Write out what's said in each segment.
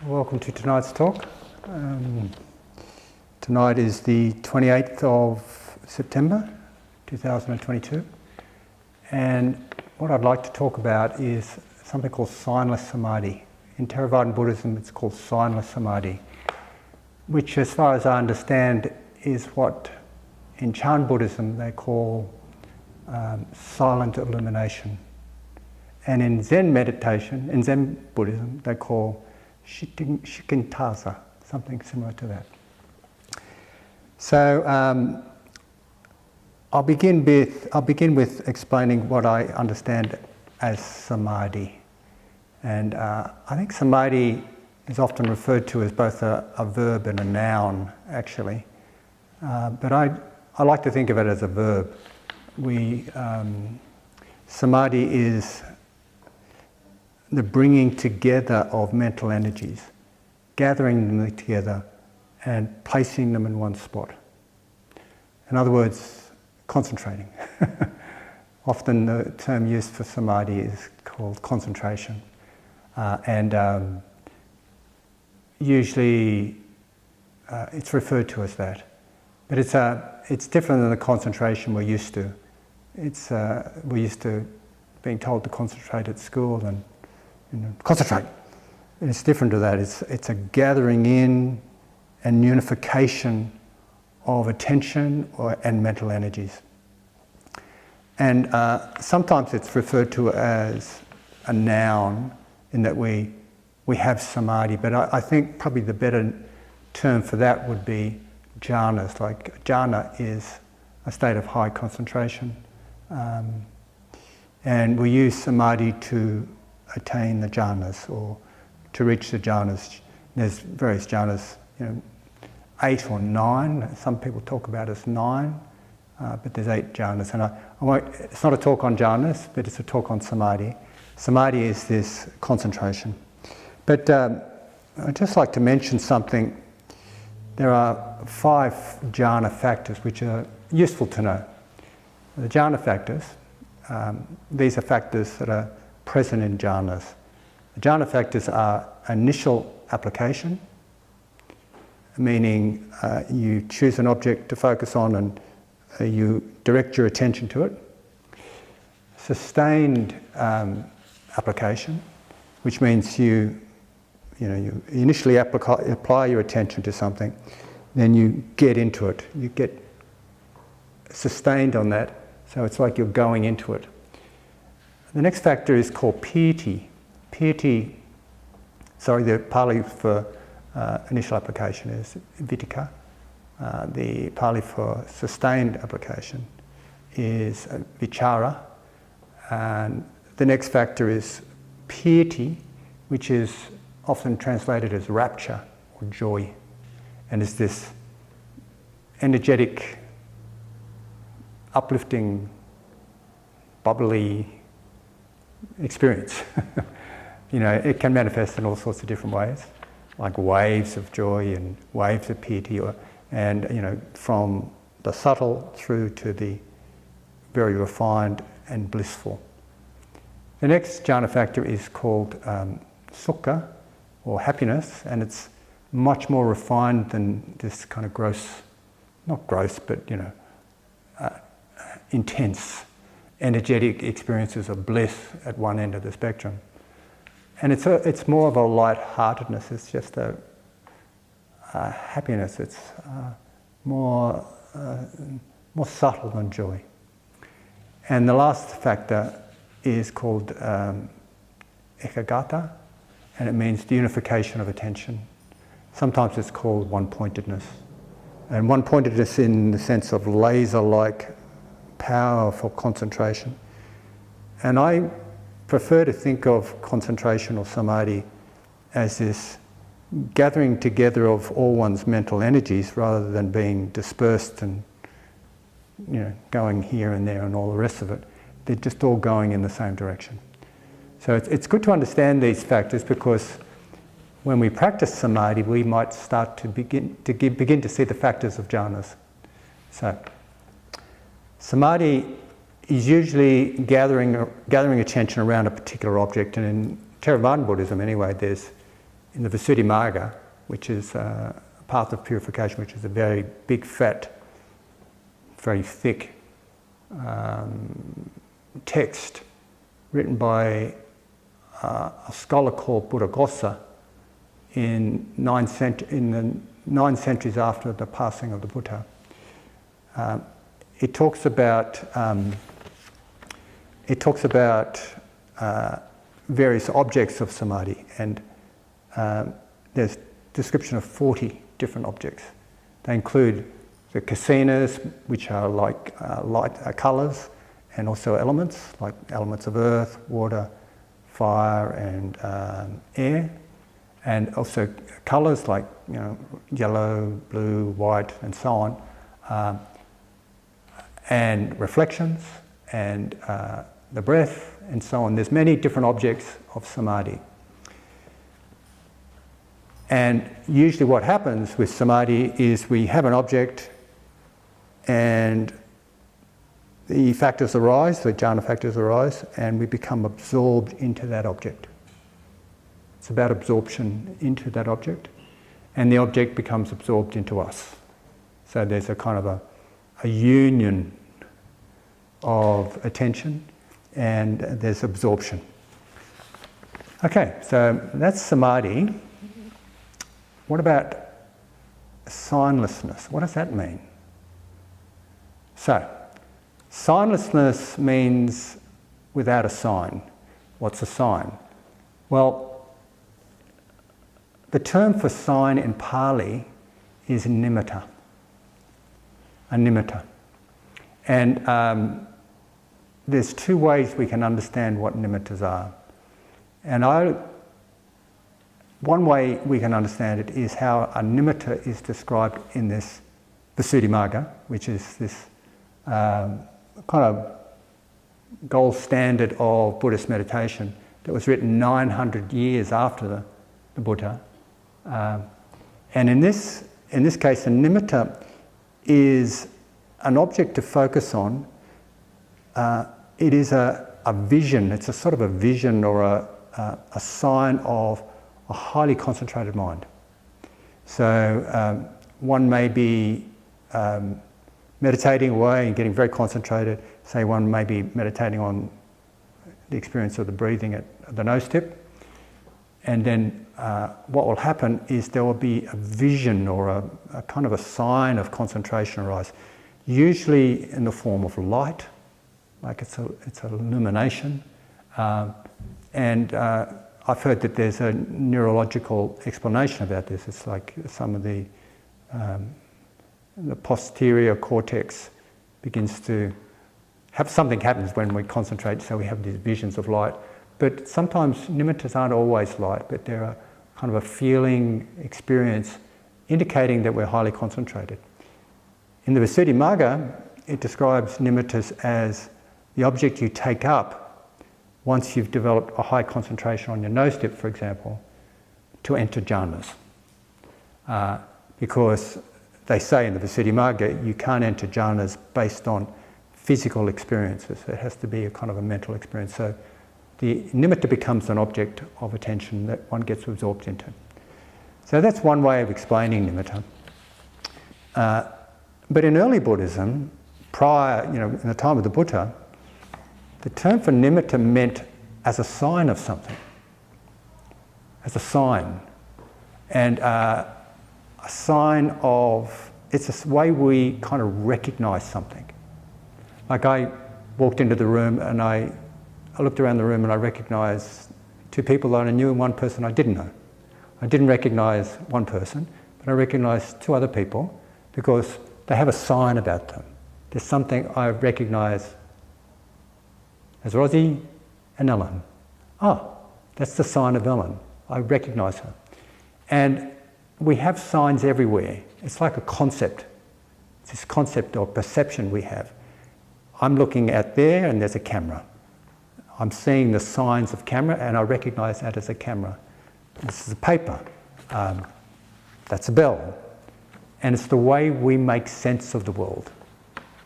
Welcome to tonight's talk. Tonight is the 28th of September 2022, and what I'd like to talk about is something called Signless Samadhi. In Theravadan Buddhism it's called Signless Samadhi, which as far as I understand is what in Chan Buddhism they call Silent Illumination, and in Zen meditation, in Zen Buddhism they call Shikantaza, something similar to that. So I'll begin with explaining what I understand as samadhi, and I think samadhi is often referred to as both a verb and a noun, actually, but I like to think of it as a verb. Samadhi is the bringing together of mental energies, gathering them together and placing them in one spot. In other words, concentrating. Often the term used for samadhi is called concentration, and usually it's referred to as that. But it's different than the concentration we're used to. We're used to being told to concentrate at school and concentrate. It's different to that. It's a gathering in and unification of attention and mental energies. And sometimes it's referred to as a noun in that we have samadhi, but I think probably the better term for that would be jhanas. Like jhana is a state of high concentration, and we use samadhi to attain the jhanas or to reach the jhanas. There's various jhanas, 8 or 9. Some people talk about as 9, but there's 8 jhanas. And it's not a talk on jhanas, but it's a talk on samadhi. Samadhi is this concentration. But I'd just like to mention something. There are 5 jhana factors which are useful to know. The jhana factors, these are factors that are present in jhanas. The jhana factors are initial application, meaning you choose an object to focus on and you direct your attention to it. Sustained application, which means you initially apply your attention to something, then you get into it. You get sustained on that, so it's like you're going into it. The next factor is called piti. The Pali for initial application is vitika. The Pali for sustained application is vichara. And the next factor is piti, which is often translated as rapture or joy, and is this energetic, uplifting, bubbly experience. It can manifest in all sorts of different ways, like waves of joy and waves of piti, and from the subtle through to the very refined and blissful. The next jhana factor is called sukha, or happiness, and it's much more refined than this kind of intense, energetic experiences of bliss at one end of the spectrum. And it's more of a light-heartedness. It's just a happiness. It's more subtle than joy. And the last factor is called ekagata, and it means the unification of attention. Sometimes it's called one-pointedness. And one-pointedness in the sense of laser-like, powerful concentration. And I prefer to think of concentration or samadhi as this gathering together of all one's mental energies rather than being dispersed and going here and there and all the rest of it. They're just all going in the same direction. So it's good to understand these factors, because when we practice samadhi we might start to begin to see the factors of jhanas. So samadhi is usually gathering attention around a particular object, and in Theravada Buddhism anyway, there's in the Visuddhimagga, which is a path of purification, which is a very big, fat, very thick text written by a scholar called Buddhaghosa in the 9 centuries after the passing of the Buddha. It talks about various objects of samadhi, and there's description of 40 different objects. They include the kasenas, which are like light colours, and also elements, like elements of earth, water, fire, and air, and also colours like yellow, blue, white, and so on, and reflections, and the breath, and so on. There's many different objects of samadhi. And usually what happens with samadhi is we have an object and the factors arise, the jhana factors arise, and we become absorbed into that object. It's about absorption into that object, and the object becomes absorbed into us. So there's a kind of a union of attention, and there's absorption. Okay, so that's samadhi. What about signlessness? What does that mean? So, signlessness means without a sign. What's a sign? Well, the term for sign in Pali is nimitta. A nimitta. And there's 2 ways we can understand what nimittas are. And one way we can understand it is how a nimitta is described in this Visuddhimagga, which is this kind of gold standard of Buddhist meditation that was written 900 years after the Buddha. And in this case, a nimitta is an object to focus on. It is a vision. It's a sort of a vision or a sign of a highly concentrated mind. So one may be meditating away and getting very concentrated. Say one may be meditating on the experience of the breathing at the nose tip. And then what will happen is there will be a vision or a kind of a sign of concentration arise, usually in the form of light, like it's an illumination. And I've heard that there's a neurological explanation about this. It's like some of the posterior cortex begins to have something happens when we concentrate, so we have these visions of light. But sometimes nimittas aren't always light, but they're a kind of a feeling experience indicating that we're highly concentrated. In the Visuddhimagga, it describes nimittas as the object you take up once you've developed a high concentration on your nose tip, for example, to enter jhanas. Because they say in the Visuddhimagga, you can't enter jhanas based on physical experiences. It has to be a kind of a mental experience. So the nimitta becomes an object of attention that one gets absorbed into. So that's one way of explaining nimitta. But in early Buddhism, prior, in the time of the Buddha, the term for nimitta meant as a sign of something, as a sign. And a sign of, it's a way we kind of recognize something. Like I walked into the room and I looked around the room and I recognized 2 people that I knew and 1 person I didn't know. I didn't recognize 1 person, but I recognized 2 other people because they have a sign about them. There's something I recognize as Rosie and Ellen. Oh, that's the sign of Ellen. I recognize her. And we have signs everywhere. It's like a concept. It's this concept of perception we have. I'm looking at there and there's a camera. I'm seeing the signs of camera and I recognize that as a camera. This is a paper. That's a bell. And it's the way we make sense of the world.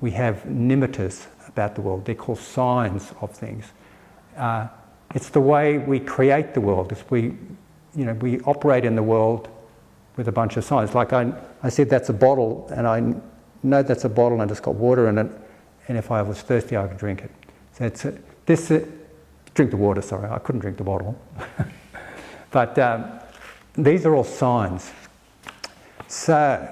We have nimittas about the world. They're called signs of things. It's the way we create the world. It's we operate in the world with a bunch of signs. Like I said, that's a bottle, and I know that's a bottle and it's got water in it, and if I was thirsty, I could drink it. So drink the water, sorry, I couldn't drink the bottle. But these are all signs. So,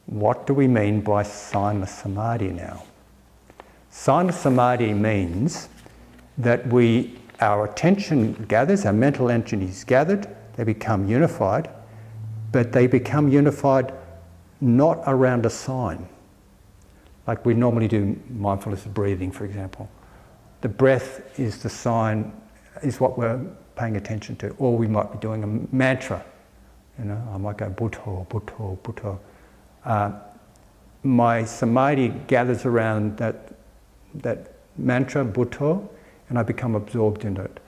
what do we mean by Signless Samadhi now? Signless Samadhi means that our attention gathers, our mental entities gathered, they become unified, but they become unified not around a sign. Like we normally do mindfulness of breathing, for example. The breath is the sign, is what we're paying attention to. Or we might be doing a mantra. I might go Buddho, Buddho, Buddho. My samadhi gathers around that mantra, Buddho, and I become absorbed in it.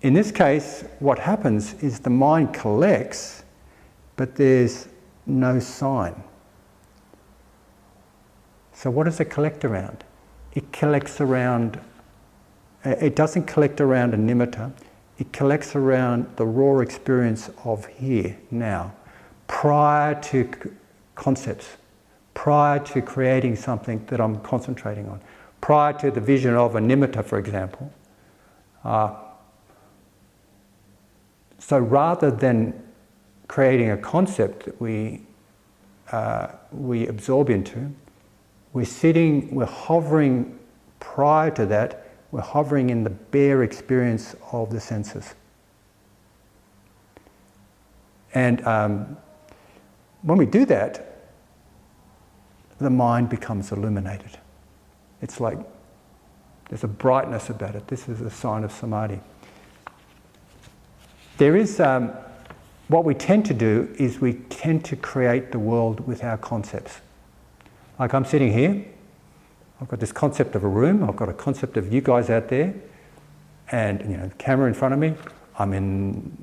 In this case, what happens is the mind collects, but there's no sign. So what does it collect around? It collects around, it doesn't collect around a nimitta, it collects around the raw experience of here, now, prior to concepts, prior to creating something that I'm concentrating on, prior to the vision of a nimitta, for example. So rather than creating a concept that we absorb into, we're hovering prior to that, we're hovering in the bare experience of the senses. And when we do that, the mind becomes illuminated. It's like there's a brightness about it. This is a sign of samadhi. There is, what we tend to do is we tend to create the world with our concepts. Like I'm sitting here, I've got this concept of a room, I've got a concept of you guys out there, and the camera in front of me, I'm in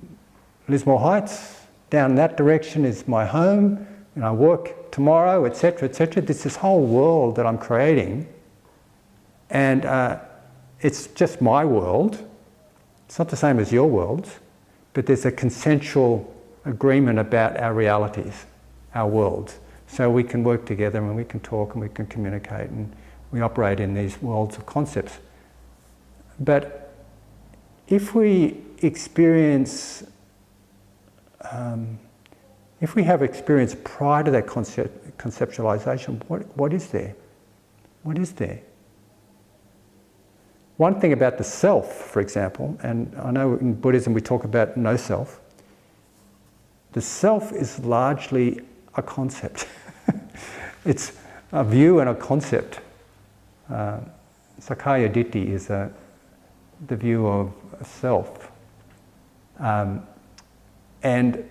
Lismore Heights, down that direction is my home, and I work tomorrow, etc., etc. There's this whole world that I'm creating, and it's just my world. It's not the same as your worlds, but there's a consensual agreement about our realities, our worlds. So we can work together and we can talk and we can communicate and we operate in these worlds of concepts. But if we experience, if we have experience prior to that conceptualization, what is there? What is there? One thing about the self, for example, and I know in Buddhism we talk about no self, the self is largely a concept. It's a view and a concept. Sakkaya Ditthi is the view of self. And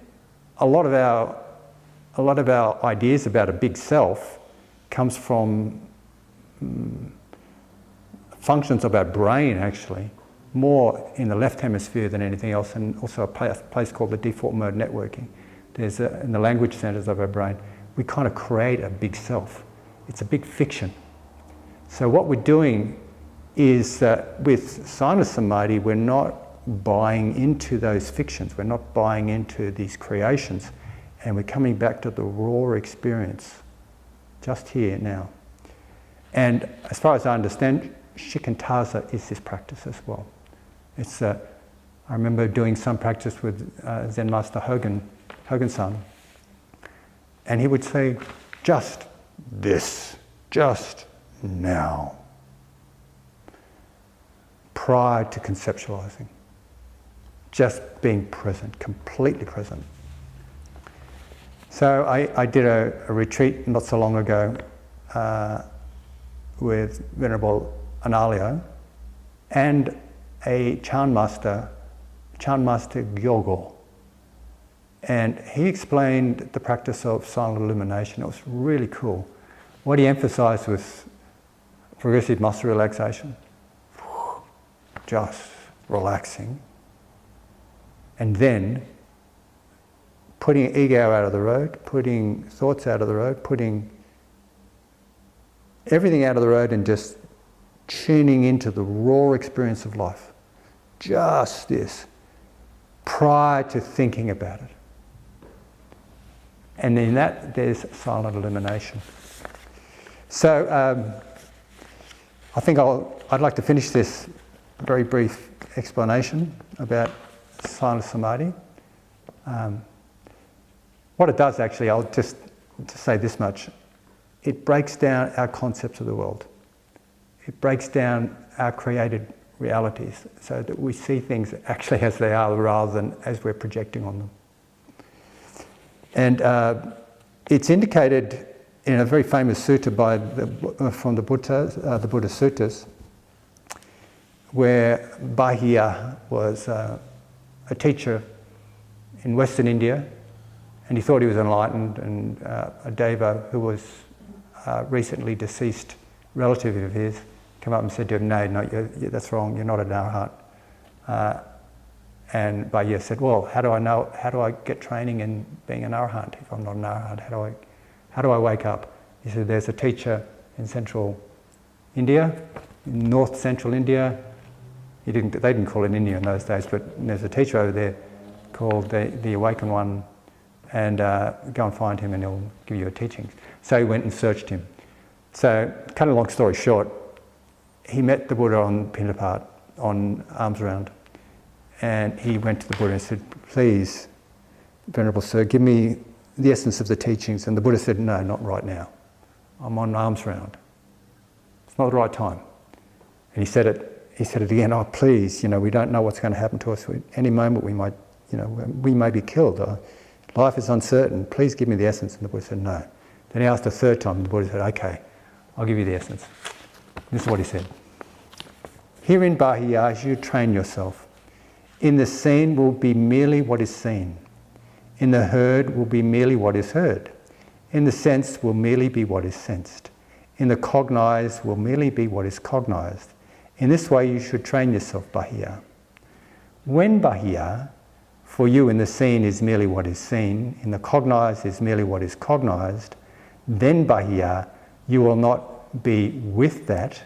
a lot of our ideas about a big self comes from functions of our brain, actually, more in the left hemisphere than anything else, and also a place called the default mode networking. There's in the language centers of our brain, we kind of create a big self. It's a big fiction. So what we're doing is that with Signless Samadhi, we're not buying into those fictions, we're not buying into these creations, and we're coming back to the raw experience, just here now. And as far as I understand, Shikantaza is this practice as well. It's I remember doing some practice with Zen Master Hogan-san, and he would say, just this, just now, prior to conceptualizing, just being present, completely present. So I did a retreat not so long ago with Venerable Analio and a Chan Master Gyogo. And he explained the practice of silent illumination. It was really cool. What he emphasized was progressive muscle relaxation, just relaxing, and then putting ego out of the road, putting thoughts out of the road, putting everything out of the road and just tuning into the raw experience of life. Just this. prior to thinking about it. And in that, there's silent illumination. So I think I'd like to finish this very brief explanation about Silent Samadhi. What it does actually, I'll just say this much, it breaks down our concepts of the world. It breaks down our created realities so that we see things actually as they are rather than as we're projecting on them. And it's indicated in a very famous sutta from the Buddha Suttas, where Bahia was a teacher in Western India, and he thought he was enlightened, and a deva who was a recently deceased relative of his came up and said to him, no, that's wrong, you're not an arhat. And Bahia said, well, how do I get training in being an arhat? If I'm not an arhat, how do I wake up? He said, there's a teacher in central India, north central India. They didn't call it India in those days, but there's a teacher over there called the Awakened One, and go and find him and he'll give you a teaching. So he went and searched him. So, cut a long story short, he met the Buddha on Pindapat, on arms around, and he went to the Buddha and said, please, Venerable Sir, give me the essence of the teachings. And the Buddha said, no, not right now. I'm on arms round. It's not the right time. And he said it again, oh please, we don't know what's going to happen to us. At any moment we may be killed. Life is uncertain. Please give me the essence. And the Buddha said, no. Then he asked a third time, and the Buddha said, okay, I'll give you the essence. This is what he said. Herein, Bahia, you train yourself. In the seen will be merely what is seen. In the heard will be merely what is heard. In the sense will merely be what is sensed. In the cognized will merely be what is cognized. In this way you should train yourself, Bahia. When Bahia, for you in the seen is merely what is seen, in the cognized is merely what is cognized, then Bahia, you will not be with that.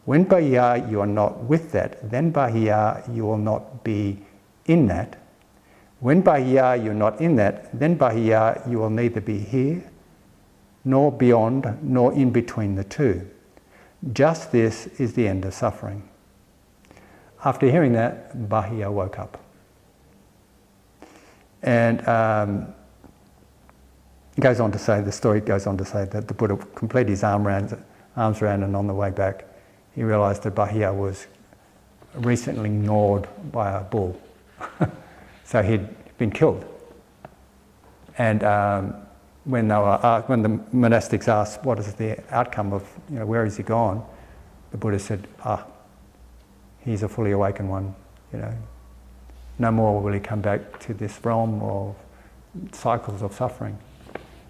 When Bahia you are not with that, then Bahia you will not be in that. When Bahia you're not in that, then Bahia you will neither be here, nor beyond, nor in between the two. Just this is the end of suffering. After hearing that, Bahia woke up. And the story goes on to say that the Buddha completed his arms around, and on the way back, he realized that Bahia was recently gnawed by a bull. So he'd been killed. And when the monastics asked, what is the outcome of, where is he gone? The Buddha said, he's a fully awakened one, No more will he come back to this realm of cycles of suffering.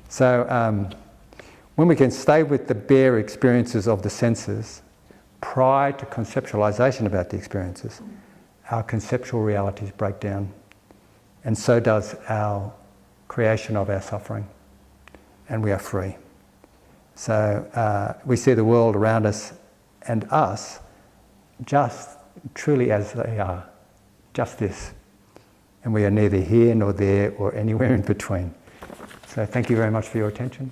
So when we can stay with the bare experiences of the senses, prior to conceptualization about the experiences, our conceptual realities break down. And so does our creation of our suffering. And we are free. So we see the world around us and us just truly as they are. Just this. And we are neither here nor there or anywhere in between. So thank you very much for your attention.